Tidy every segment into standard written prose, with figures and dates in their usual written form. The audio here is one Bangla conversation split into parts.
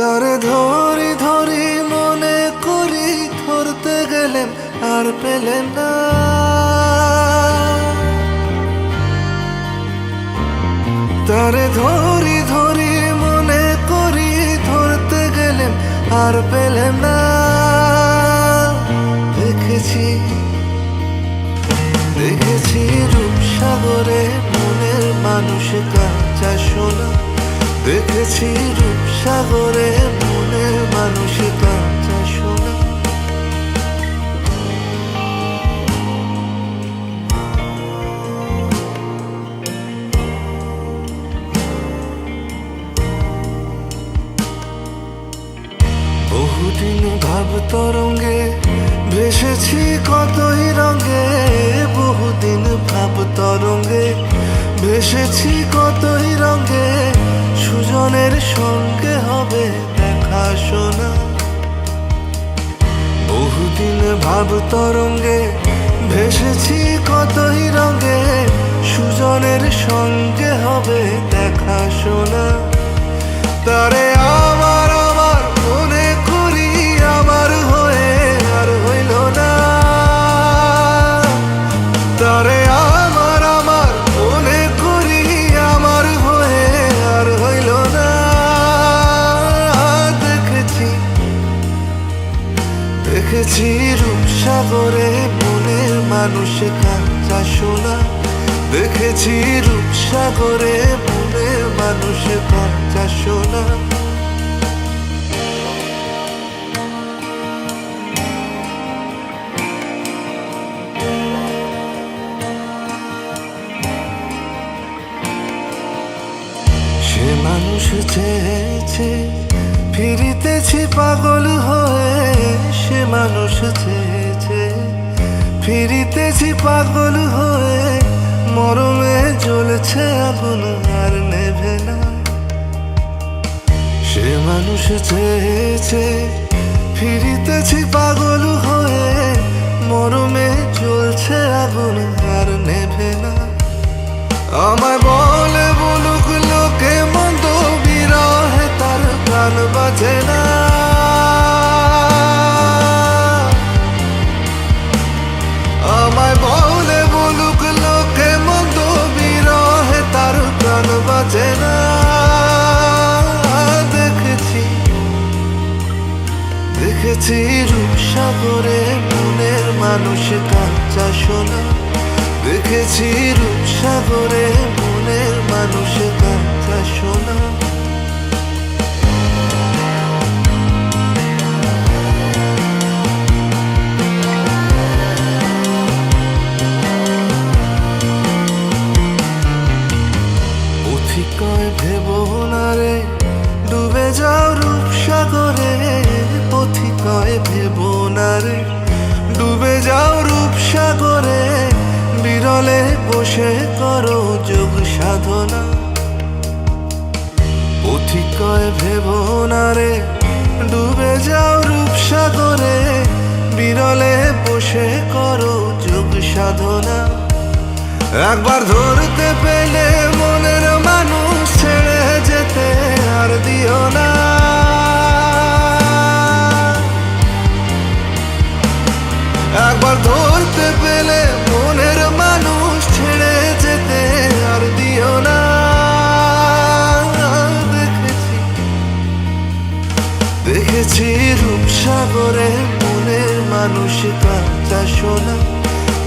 তারে ধরি ধরি মনে করি, ধরতে গেলেন আর পেলেন না। তারে ধরি ধরি মনে করি, ধরতে গেলেন আর পেলেন না। দেখেছি দেখেছি রূপসাগরে মনের মানুষ কাঁচা সোনা। দেখেছি রূপসাগরে মনের মানুষ কাঁচা সোনা। বহুদিন ভাব তরঙ্গে ভেসেছি কতই রঙে। বহুদিন ভাব তরঙ্গে ভেসেছি কতই রঙে। সুজনের সঙ্গে হবে দেখা শোনা। বহুদিন ভাব তরঙ্গে ভেসেছি কতই রঙে। সুজনের সঙ্গে হবে দেখা শোনা। তারে আমার আমার মনে করি, আমার হয়ে আর হইল না। তারে আমার আমার মনে করি, আমার হয়ে আর হইল না। দেখেছি দেখেছি রূপসাগরে মনের মানুষ কাঁচা সোনা। দেখেছি রূপসাগরে মনের মানুষ কাঁচা সোনা। সে মানুষ চেয়েছে, ফিরিতেছি পাগল হয়ে। সে মানুষ চেয়েছে, ফিরিতেছি পাগল হয়ে। মরমে জ্বলছে আগুন আর নেভে না। সে মানুষ চেয়েছে, ফিরিতেছি পাগল হয়ে। মরমে জ্বলছে আগুন আর নেভে না। আমায় বলে বলুক লোকে মন্দ, বিরহে তার প্রাণ বাজে না। আমায় বলে বলুক লোকে মন্দ, বিরহে তার প্রাণ বাজে না। দেখেছি দেখেছি রূপসাগরে মনের মানুষ কাঁচা সোনা। দেখেছি রূপসাগরে মনের মানুষ কাঁচা সোনা। পথিকয় ভেবো না রে ডুবে যাও রূপসাগরে। পথিকয় ভেবো না রে ডুবে যাও রূপসাগরে। বিরলে বসে করো যোগ সাধনা। পথিকয় ভেবো না রে ডুবে যাও রূপসাগরে। বিরলে বসে করো যোগ সাধনা। একবার ধরতে পেলে মনের মানুষ ছেড়ে যেতে আর দিও না। একবার ধরতে পেলে মনের মানুষ ছেড়ে যেতে আর দিও না। দেখেছি দেখেছি রূপসাগরে মনের মানুষ কাঁচা সোনা।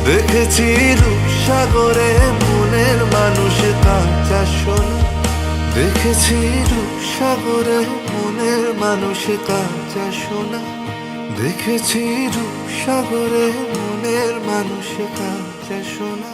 দেখেছি রূপসাগরে মনের মানুষ কাঁচা সোনা। দেখেছি রূপসাগরে মনের মানুষ কাঁচা সোনা। দেখেছি রূপসাগরে মনের মানুষ কাঁচা সোনা।